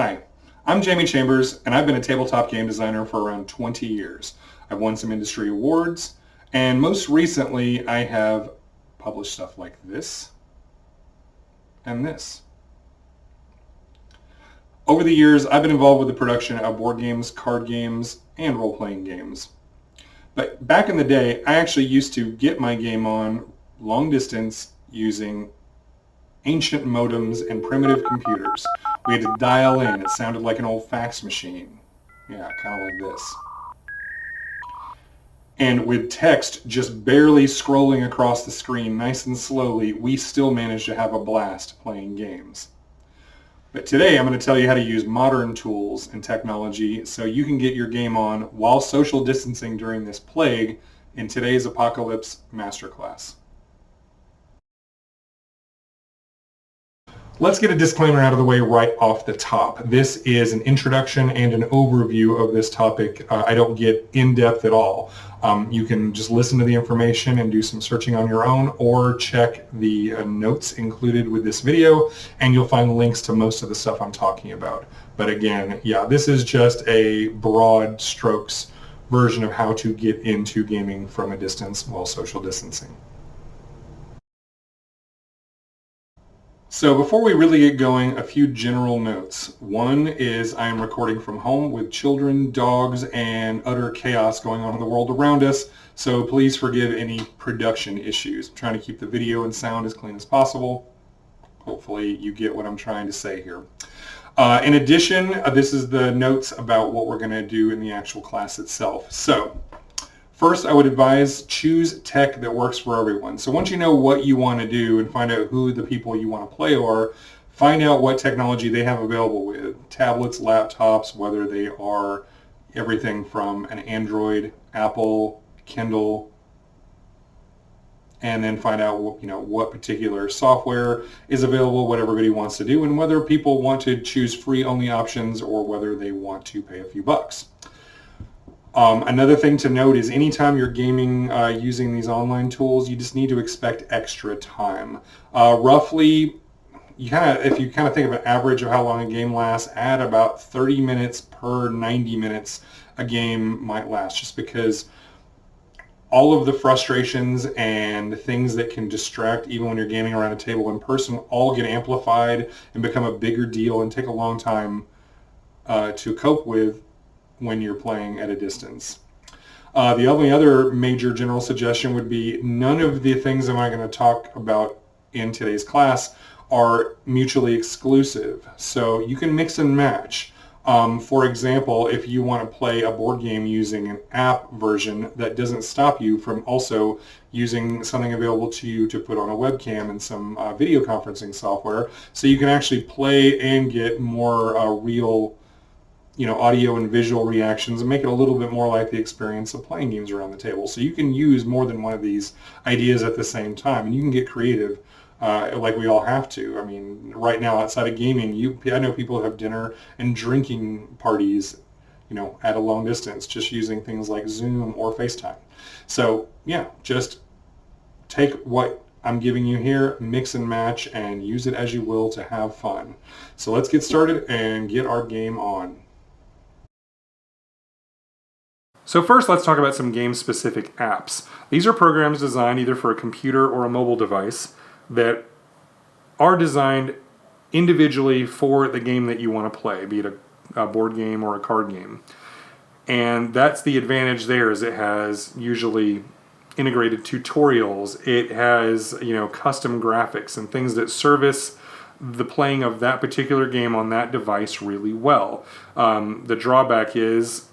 Hi, I'm Jamie Chambers, and I've been a tabletop game designer for around 20 years. I've won some industry awards, and most recently I have published stuff like this and this. Over the years, I've been involved with the production of board games, card games, and role-playing games. But back in the day, I actually used to get my game on long distance using ancient modems and primitive computers. We had to dial in. It sounded like an old fax machine. Yeah, kind of like this. And with text just barely scrolling across the screen nice and slowly, we still managed to have a blast playing games. But today I'm going to tell you how to use modern tools and technology so you can get your game on while social distancing during this plague in today's Apocalypse Masterclass. Let's get a disclaimer out of the way right off the top. This is an introduction and an overview of this topic. I don't get in-depth at all. You can just listen to the information and do some searching on your own, or check the notes included with this video, and you'll find links to most of the stuff I'm talking about. But again, yeah, this is just a broad strokes version of how to get into gaming from a distance while social distancing. So before we really get going, a few general notes. One is I am recording from home with children, dogs, and utter chaos going on in the world around us, so please forgive any production issues. I'm trying to keep the video and sound as clean as possible. Hopefully you get what I'm trying to say here. In addition, this is the notes about what we're going to do in the actual class itself. So first, I would advise choose tech that works for everyone. So once you know what you want to do and find out who the people you want to play are, find out what technology they have available with. Tablets, laptops, whether they are everything from an Android, Apple, Kindle, and then find out what particular software is available, what everybody wants to do, and whether people want to choose free-only options or whether they want to pay a few bucks. Another thing to note is anytime you're gaming using these online tools, you just need to expect extra time. Roughly, if you kind of think of an average of how long a game lasts, add about 30 minutes per 90 minutes a game might last, just because all of the frustrations and things that can distract even when you're gaming around a table in person all get amplified and become a bigger deal and take a long time to cope with when you're playing at a distance. The only other major general suggestion would be none of the things that I'm going to talk about in today's class are mutually exclusive. So you can mix and match. For example, if you want to play a board game using an app version, that doesn't stop you from also using something available to you to put on a webcam and some video conferencing software, so you can actually play and get more real audio and visual reactions and make it a little bit more like the experience of playing games around the table. So you can use more than one of these ideas at the same time, and you can get creative like we all have to. I mean, right now outside of gaming, I know people have dinner and drinking parties, at a long distance, just using things like Zoom or FaceTime. So yeah, just take what I'm giving you here, mix and match, and use it as you will to have fun. So let's get started and get our game on. So first, let's talk about some game-specific apps. These are programs designed either for a computer or a mobile device that are designed individually for the game that you want to play, be it a board game or a card game. And that's the advantage there, is it has usually integrated tutorials. It has, custom graphics and things that service the playing of that particular game on that device really well. The drawback is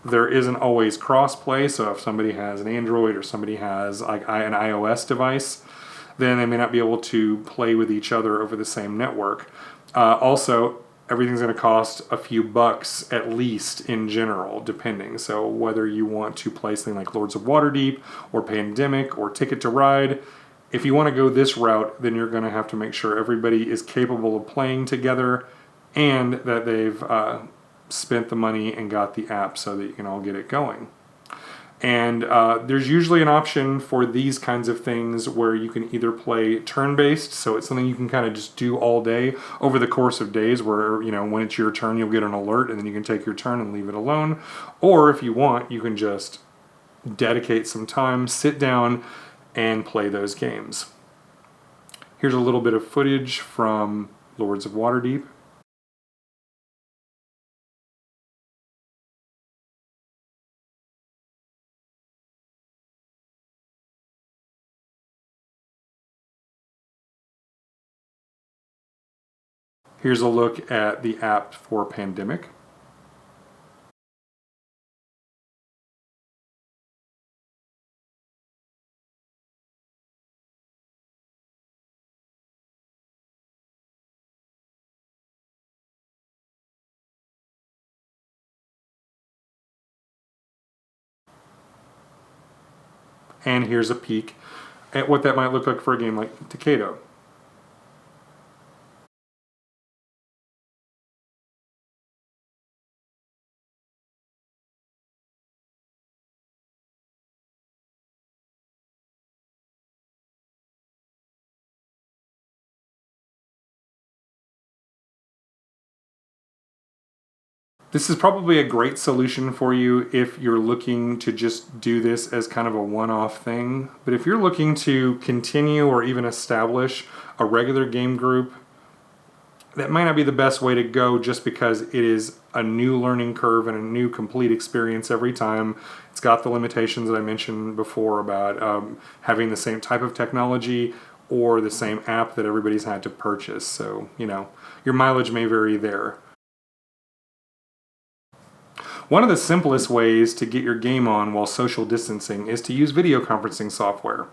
there isn't always cross-play, so if somebody has an Android or somebody has an iOS device, then they may not be able to play with each other over the same network. Also, everything's going to cost a few bucks at least in general, depending. So whether you want to play something like Lords of Waterdeep or Pandemic or Ticket to Ride, if you want to go this route, then you're going to have to make sure everybody is capable of playing together and that they've spent the money and got the app so that you can all get it going. And there's usually an option for these kinds of things where you can either play turn-based, so it's something you can kind of just do all day over the course of days where, you know, when it's your turn, you'll get an alert and then you can take your turn and leave it alone. Or if you want, you can just dedicate some time, sit down, and play those games. Here's a little bit of footage from Lords of Waterdeep. Here's a look at the app for Pandemic. And here's a peek at what that might look like for a game like Takeda. This is probably a great solution for you if you're looking to just do this as kind of a one-off thing. But if you're looking to continue or even establish a regular game group, that might not be the best way to go just because it is a new learning curve and a new complete experience every time. It's got the limitations that I mentioned before about having the same type of technology or the same app that everybody's had to purchase. So, you know, your mileage may vary there. One of the simplest ways to get your game on while social distancing is to use video conferencing software.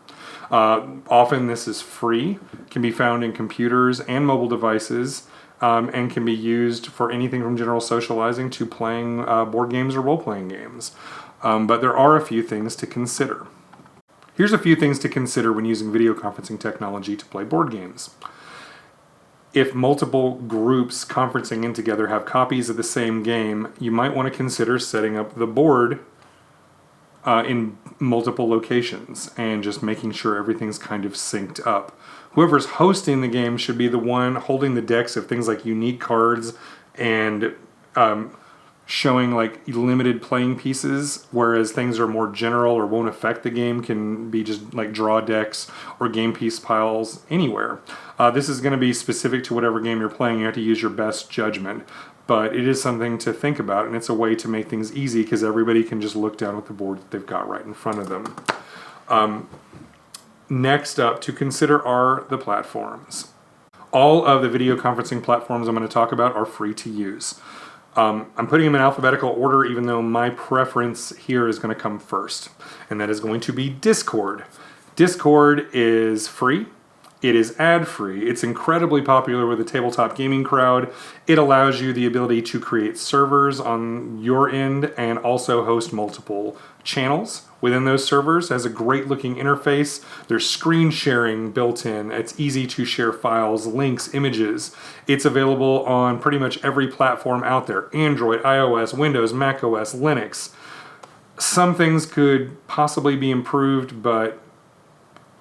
Often this is free, can be found in computers and mobile devices, and can be used for anything from general socializing to playing board games or role-playing games. But there are a few things to consider. Here's a few things to consider when using video conferencing technology to play board games. If multiple groups conferencing in together have copies of the same game, you might want to consider setting up the board in multiple locations and just making sure everything's kind of synced up. Whoever's hosting the game should be the one holding the decks of things like unique cards and showing like limited playing pieces, whereas things are more general or won't affect the game can be just like draw decks or game piece piles anywhere. This is going to be specific to whatever game you're playing. You have to use your best judgment, but it is something to think about, and it's a way to make things easy because everybody can just look down at the board that they've got right in front of them. Next up to consider are the platforms. All of the video conferencing platforms I'm going to talk about are free to use. I'm putting them in alphabetical order even though my preference here is going to come first, and that is going to be Discord. Discord is free. It is ad-free. It's incredibly popular with the tabletop gaming crowd. It allows you the ability to create servers on your end and also host multiple channels within those servers. It has a great looking interface. There's screen sharing built in. It's easy to share files, links, images. It's available on pretty much every platform out there. Android, iOS, Windows, macOS, Linux. Some things could possibly be improved, but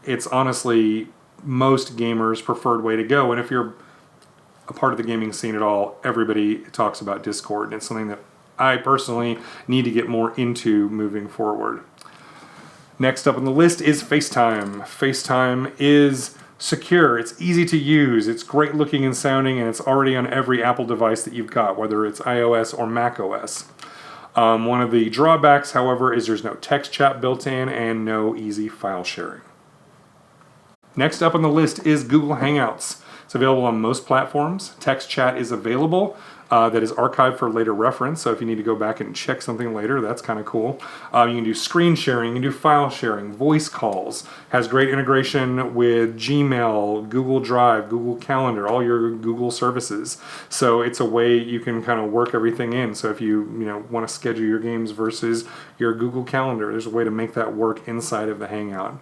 it's honestly most gamers' preferred way to go. And if you're a part of the gaming scene at all, everybody talks about Discord, and it's something that I personally need to get more into moving forward. Next up on the list is FaceTime. FaceTime is secure, it's easy to use, it's great looking and sounding, and it's already on every Apple device that you've got, whether it's iOS or macOS. One of the drawbacks, however, is there's no text chat built in and no easy file sharing. Next up on the list is Google Hangouts. It's available on most platforms. Text chat is available. That is archived for later reference, so if you need to go back and check something later, that's kind of cool. You can do screen sharing, you can do file sharing, voice calls. Has great integration with Gmail, Google Drive, Google Calendar, all your Google services. So it's a way you can kind of work everything in. So if you want to schedule your games versus your Google Calendar, there's a way to make that work inside of the Hangout.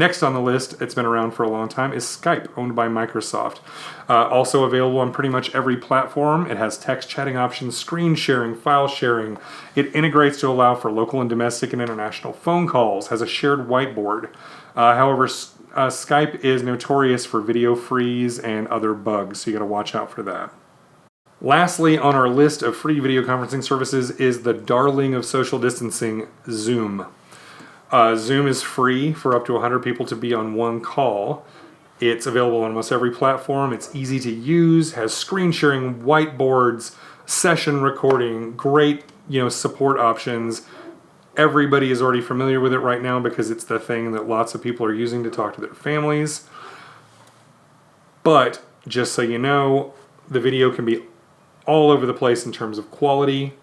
Next on the list, it's been around for a long time, is Skype, owned by Microsoft. Also available on pretty much every platform. It has text chatting options, screen sharing, file sharing. It integrates to allow for local and domestic and international phone calls, has a shared whiteboard. However, Skype is notorious for video freeze and other bugs, so you gotta watch out for that. Lastly, on our list of free video conferencing services is the darling of social distancing, Zoom. Zoom is free for up to 100 people to be on one call. It's available on almost every platform. It's easy to use, has screen sharing, whiteboards, session recording, great support options. Everybody is already familiar with it right now because it's the thing that lots of people are using to talk to their families. But just so you know, the video can be all over the place in terms of quality.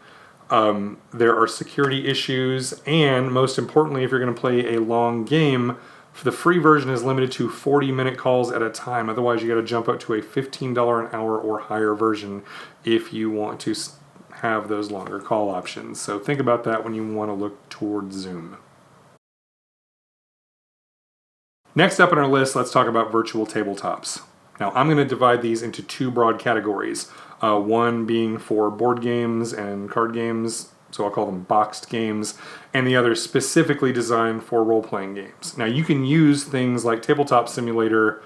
There are security issues, and most importantly, if you're going to play a long game, the free version is limited to 40-minute calls at a time. Otherwise, you got to jump up to a $15 an hour or higher version if you want to have those longer call options. So think about that when you want to look towards Zoom. Next up on our list, let's talk about virtual tabletops. Now, I'm going to divide these into two broad categories. One being for board games and card games, so I'll call them boxed games, and the other specifically designed for role-playing games. Now, you can use things like Tabletop Simulator,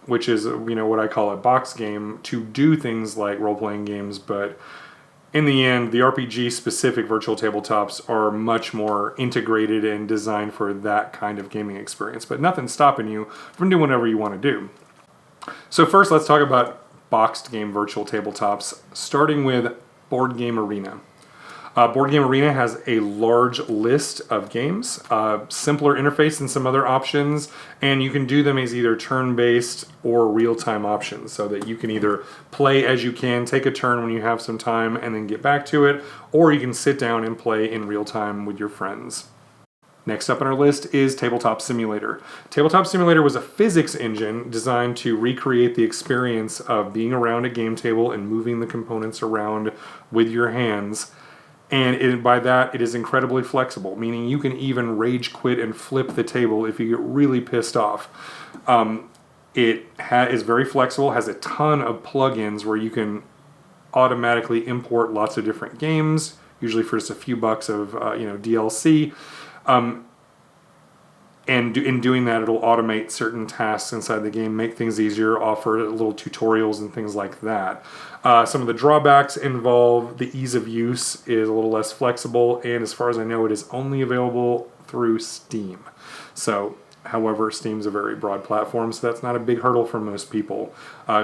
which is what I call a box game, to do things like role-playing games, but in the end, the RPG-specific virtual tabletops are much more integrated and designed for that kind of gaming experience, but nothing's stopping you from doing whatever you want to do. So first, let's talk about boxed game virtual tabletops, starting with Board Game Arena. Board Game Arena has a large list of games, simpler interface than some other options, and you can do them as either turn-based or real-time options, so that you can either play as you can, take a turn when you have some time, and then get back to it, or you can sit down and play in real time with your friends. Next up on our list is Tabletop Simulator. Tabletop Simulator was a physics engine designed to recreate the experience of being around a game table and moving the components around with your hands. And by that, it is incredibly flexible, meaning you can even rage quit and flip the table if you get really pissed off. It is very flexible, has a ton of plugins where you can automatically import lots of different games, usually for just a few bucks of DLC. And in doing that, it'll automate certain tasks inside the game, make things easier, offer little tutorials and things like that. Some of the drawbacks involve the ease of use is a little less flexible, and as far as I know, it is only available through Steam. So, however, Steam's a very broad platform, so that's not a big hurdle for most people.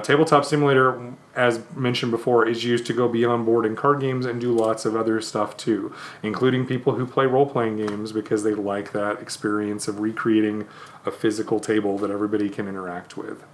Tabletop Simulator, as mentioned before, is used to go beyond board and card games and do lots of other stuff too, including people who play role-playing games because they like that experience of recreating a physical table that everybody can interact with.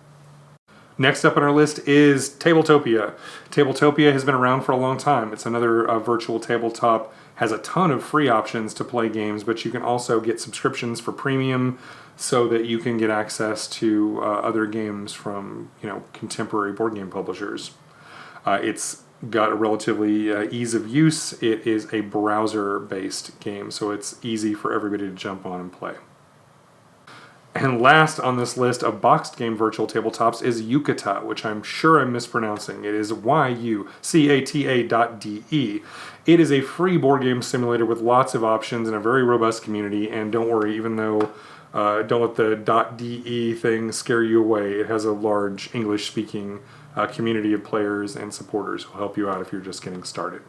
Next up on our list is Tabletopia. Tabletopia has been around for a long time. It's another virtual tabletop, has a ton of free options to play games, but you can also get subscriptions for premium so that you can get access to other games from contemporary board game publishers. It's got a relatively ease of use. It is a browser-based game, so it's easy for everybody to jump on and play. And last on this list of boxed game virtual tabletops is Yucata, which I'm sure I'm mispronouncing. It is yucata.de. It is a free board game simulator with lots of options and a very robust community, and don't worry, even though don't let the .de thing scare you away. It has a large English-speaking community of players and supporters who will help you out if you're just getting started.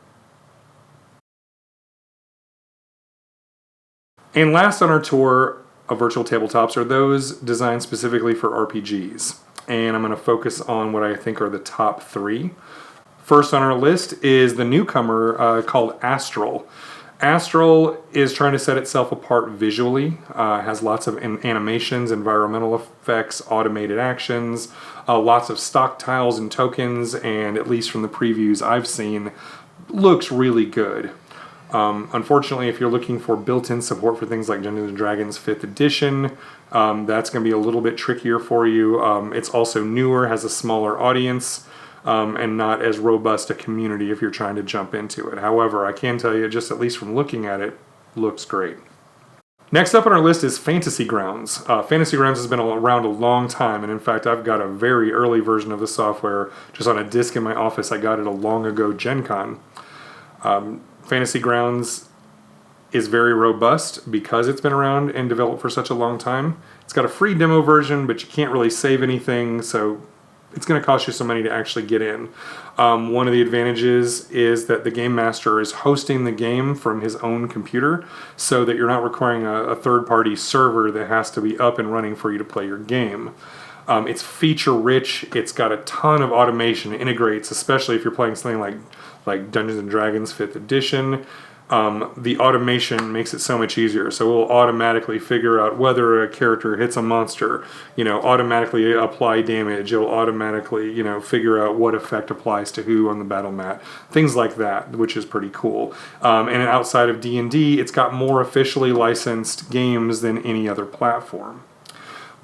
And last on our tour of virtual tabletops are those designed specifically for RPGs. And I'm going to focus on what I think are the top three. First on our list is the newcomer called Astral. Astral is trying to set itself apart visually, has lots of animations, environmental effects, automated actions, lots of stock tiles and tokens, and at least from the previews I've seen, looks really good. Unfortunately, if you're looking for built-in support for things like Dungeons & Dragons 5th edition, that's going to be a little bit trickier for you. It's also newer, has a smaller audience, and not as robust a community if you're trying to jump into it. However, I can tell you, just at least from looking at it, looks great. Next up on our list is Fantasy Grounds. Fantasy Grounds has been around a long time, and in fact, I've got a very early version of the software just on a disk in my office. I got it a long ago Gen Con. Fantasy Grounds is very robust because it's been around and developed for such a long time. It's got a free demo version, but you can't really save anything, so it's going to cost you some money to actually get in. One of the advantages is that the game master is hosting the game from his own computer, so that you're not requiring a third-party server that has to be up and running for you to play your game. It's feature-rich. It's got a ton of automation. It integrates, especially if you're playing something like Dungeons & Dragons 5th Edition. The automation makes it so much easier. So it will automatically figure out whether a character hits a monster, automatically apply damage. It'll automatically, figure out what effect applies to who on the battle mat. Things like that, which is pretty cool. And outside of D&D, it's got more officially licensed games than any other platform.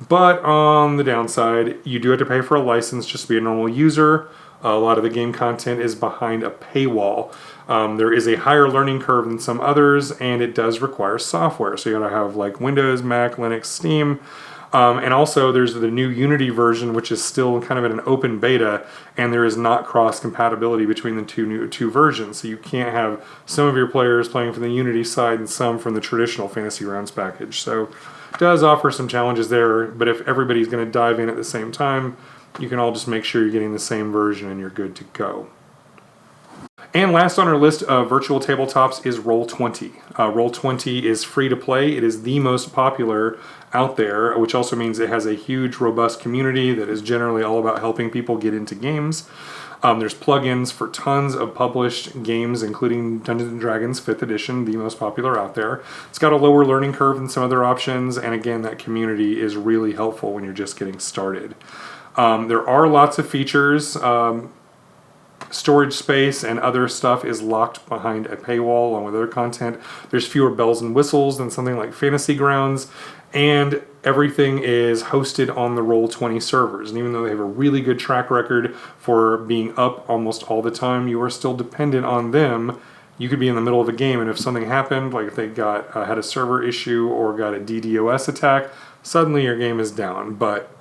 But on the downside, you do have to pay for a license just to be a normal user. A lot of the game content is behind a paywall. There is a higher learning curve than some others, and it does require software. So you gotta have like Windows, Mac, Linux, Steam. And also there's the new Unity version, which is still kind of in an open beta, and there is not cross compatibility between the two versions. So you can't have some of your players playing from the Unity side and some from the traditional Fantasy Grounds package. So it does offer some challenges there, but if everybody's gonna dive in at the same time, you can all just make sure you're getting the same version and you're good to go. And last on our list of virtual tabletops is Roll20. Roll20 is free to play. It is the most popular out there, which also means it has a huge, robust community that is generally all about helping people get into games. There's plugins for tons of published games, including Dungeons & Dragons 5th Edition, the most popular out there. It's got a lower learning curve than some other options, and again, that community is really helpful when you're just getting started. There are lots of features. Storage space and other stuff is locked behind a paywall along with other content. There's fewer bells and whistles than something like Fantasy Grounds, and everything is hosted on the Roll20 servers. And even though they have a really good track record for being up almost all the time, you are still dependent on them. You could be in the middle of a game, and if something happened, like if they had a server issue or got a DDoS attack, suddenly your game is down. But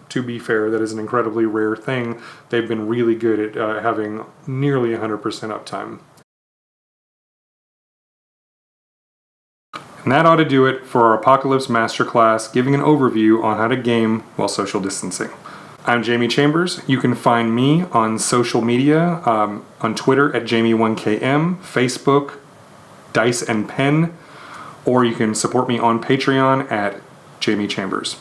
to be fair, that is an incredibly rare thing. They've been really good at having nearly 100% uptime. And that ought to do it for our Apocalypse Masterclass, giving an overview on how to game while social distancing. I'm Jamie Chambers. You can find me on social media, on Twitter at Jamie1KM, Facebook, Dice and Pen, or you can support me on Patreon at Jamie Chambers.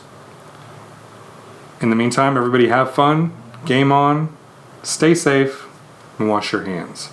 In the meantime, everybody have fun, game on, stay safe, and wash your hands.